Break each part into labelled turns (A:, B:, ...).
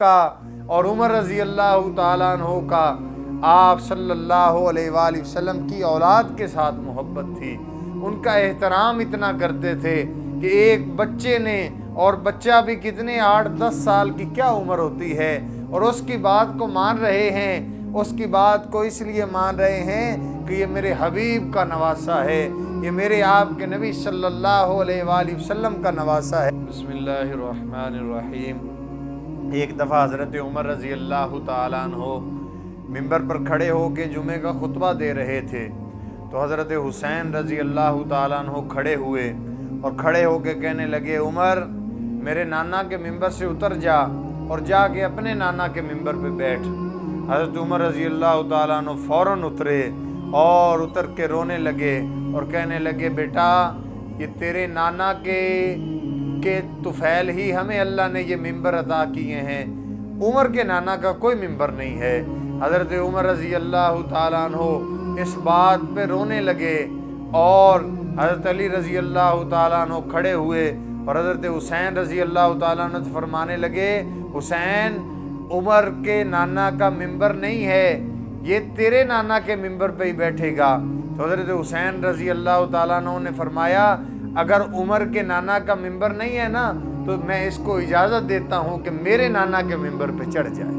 A: کا اور عمر رضی اللہ تعالیٰ عنہ کا آپ صلی اللہ علیہ وآلہ وسلم کی اولاد کے ساتھ محبت تھی، ان کا احترام اتنا کرتے تھے کہ ایک بچے نے، اور بچہ بھی کتنے 8-10 سال کی کیا عمر ہوتی ہے، اور اس کی بات کو مان رہے ہیں، اس کی بات کو اس لیے مان رہے ہیں کہ یہ میرے حبیب کا نواسہ ہے، یہ میرے آپ کے نبی صلی اللہ علیہ وآلہ وسلم کا نواسہ ہے۔ بسم اللہ الرحمن الرحیم۔ ایک دفعہ حضرت عمر رضی اللہ تعالیٰ عنہ ممبر پر کھڑے ہو کے جمعے کا خطبہ دے رہے تھے، تو حضرت حسین رضی اللہ تعالیٰ عنہ کھڑے ہوئے اور کھڑے ہو کے کہنے لگے، عمر میرے نانا کے ممبر سے اتر جا اور جا کے اپنے نانا کے ممبر پہ بیٹھ۔ حضرت عمر رضی اللہ تعالیٰ عنہ فوراً اترے اور اتر کے رونے لگے اور کہنے لگے، بیٹا یہ تیرے نانا کے طفیل ہی ہمیں اللہ نے یہ ممبر عطا کیے ہیں، عمر کے نانا کا کوئی ممبر نہیں ہے۔ حضرت عمر رضی اللہ تعالیٰ عنہ اس بات پہ رونے لگے اور حضرت علی رضی اللہ تعالیٰ عنہ کھڑے ہوئے اور حضرت حسین رضی اللہ تعالیٰ عنہ فرمانے لگے، حسین عمر کے نانا کا ممبر نہیں ہے، یہ تیرے نانا کے ممبر پہ ہی بیٹھے گا۔ تو حضرت حسین رضی اللہ تعالیٰ عنہ نے فرمایا، اگر عمر کے نانا کا ممبر نہیں ہے نا تو میں اس کو اجازت دیتا ہوں کہ میرے نانا کے ممبر پہ چڑھ جائے۔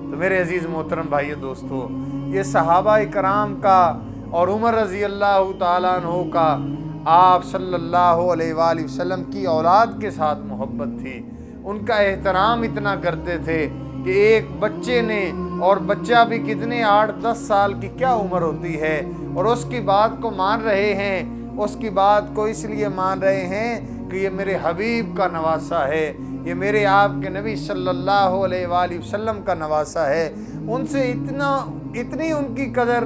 A: تو میرے عزیز محترم بھائیو دوستو، یہ صحابہ کرام کا اور عمر رضی اللہ تعالیٰ عنہ کا آپ صلی اللہ علیہ وآلہ وسلم کی اولاد کے ساتھ محبت تھی، ان کا احترام اتنا کرتے تھے کہ ایک بچے نے، اور بچہ بھی کتنے 8-10 سال کی کیا عمر ہوتی ہے، اور اس کی بات کو مان رہے ہیں، اس کی بات کو اس لیے مان رہے ہیں کہ یہ میرے حبیب کا نواسہ ہے، یہ میرے آپ کے نبی صلی اللہ علیہ وآلہ وسلم کا نواسہ ہے۔ ان سے اتنی ان کی قدر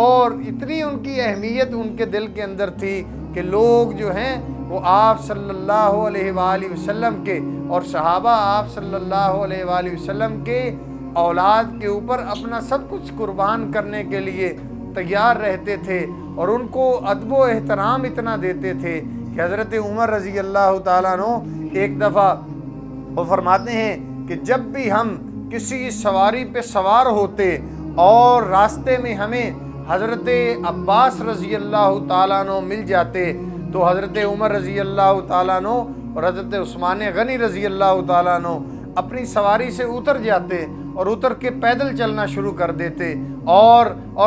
A: اور اتنی ان کی اہمیت ان کے دل کے اندر تھی کہ لوگ جو ہیں وہ آپ صلی اللہ علیہ وآلہ وسلم کے اور صحابہ آپ صلی اللہ علیہ وآلہ وسلم کے اولاد کے اوپر اپنا سب کچھ قربان کرنے کے لیے تیار رہتے تھے، اور ان کو ادب و احترام اتنا دیتے تھے کہ حضرت عمر رضی اللہ تعالیٰ عنہ ایک دفعہ وہ فرماتے ہیں کہ جب بھی ہم کسی سواری پہ سوار ہوتے اور راستے میں ہمیں حضرت عباس رضی اللہ تعالیٰ عنہ مل جاتے تو حضرت عمر رضی اللہ تعالیٰ عنہ اور حضرت عثمان غنی رضی اللہ تعالیٰ عنہ اپنی سواری سے اتر جاتے اور اتر کے پیدل چلنا شروع کر دیتے اور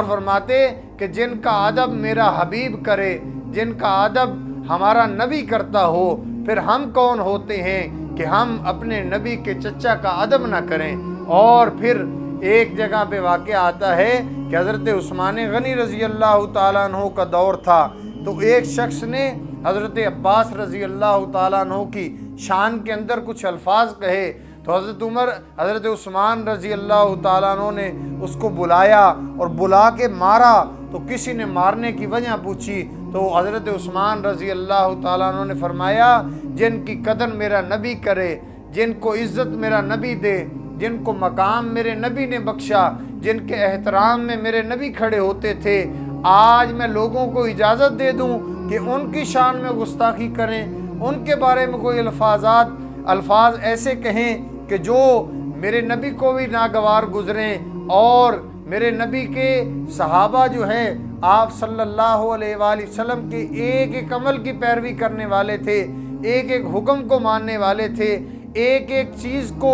A: فرماتے کہ جن کا ادب میرا حبیب کرے، جن کا ادب ہمارا نبی کرتا ہو، پھر ہم کون ہوتے ہیں کہ ہم اپنے نبی کے چچا کا ادب نہ کریں۔ اور پھر ایک جگہ پہ واقعہ آتا ہے کہ حضرت عثمان غنی رضی اللہ تعالیٰ عنہ کا دور تھا، تو ایک شخص نے حضرت عباس رضی اللہ تعالیٰ عنہ کی شان کے اندر کچھ الفاظ کہے، تو حضرت عثمان رضی اللہ تعالیٰ عنہ نے اس کو بلایا اور بلا کے مارا، تو کسی نے مارنے کی وجہ پوچھی تو حضرت عثمان رضی اللہ تعالیٰ عنہ نے فرمایا، جن کی قدر میرا نبی کرے، جن کو عزت میرا نبی دے، جن کو مقام میرے نبی نے بخشا، جن کے احترام میں میرے نبی کھڑے ہوتے تھے، آج میں لوگوں کو اجازت دے دوں کہ ان کی شان میں گستاخی کریں، ان کے بارے میں کوئی الفاظ ایسے کہیں کہ جو میرے نبی کو بھی ناگوار گزریں، اور میرے نبی کے صحابہ جو ہیں آپ صلی اللہ علیہ وآلہ وسلم کے ایک ایک عمل کی پیروی کرنے والے تھے، ایک ایک حکم کو ماننے والے تھے، ایک ایک چیز کو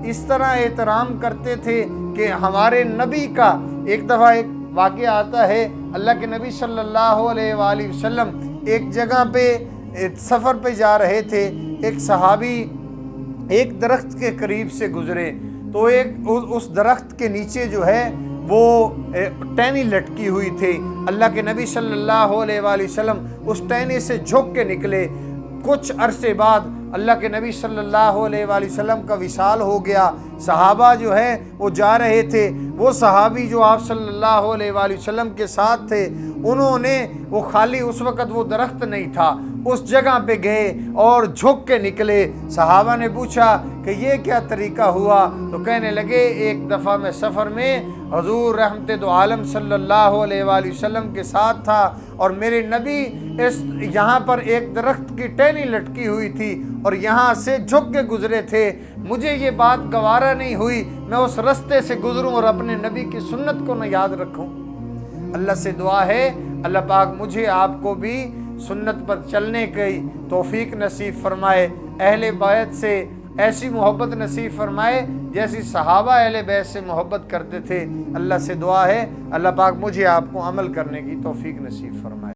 A: اس طرح احترام کرتے تھے کہ ہمارے نبی کا ایک دفعہ ایک واقعہ آتا ہے، اللہ کے نبی صلی اللہ علیہ وآلہ وسلم ایک جگہ پہ سفر پہ جا رہے تھے، ایک صحابی ایک درخت کے قریب سے گزرے تو اس درخت کے نیچے جو ہے وہ ٹہنی لٹکی ہوئی تھی، اللہ کے نبی صلی اللہ علیہ وآلہ وسلم اس ٹہنی سے جھک کے نکلے، کچھ عرصے بعد اللہ کے نبی صلی اللہ علیہ وآلہ وسلم کا وصال ہو گیا، صحابہ جو ہے وہ جا رہے تھے، وہ صحابی جو آپ صلی اللہ علیہ وآلہ وسلم کے ساتھ تھے انہوں نے وہ خالی اس وقت وہ درخت نہیں تھا، اس جگہ پہ گئے اور جھک کے نکلے۔ صحابہ نے پوچھا کہ یہ کیا طریقہ ہوا؟ تو کہنے لگے ایک دفعہ میں سفر میں حضور رحمت دو عالم صلی اللہ علیہ وآلہ وسلم کے ساتھ تھا، اور میرے نبی یہاں پر ایک درخت کی ٹہنی لٹکی ہوئی تھی اور یہاں سے جھک کے گزرے تھے۔ مجھے یہ بات گوارا نہیں ہوئی میں اس رستے سے گزروں اور اپنے نبی کی سنت کو نہ یاد رکھوں۔ اللہ سے دعا ہے اللہ پاک مجھے آپ کو بھی سنت پر چلنے کی توفیق نصیب فرمائے، اہل بیت سے ایسی محبت نصیب فرمائے جیسی صحابہ اہل بیت سے محبت کرتے تھے۔ اللہ سے دعا ہے اللہ پاک مجھے آپ کو عمل کرنے کی توفیق نصیب فرمائے۔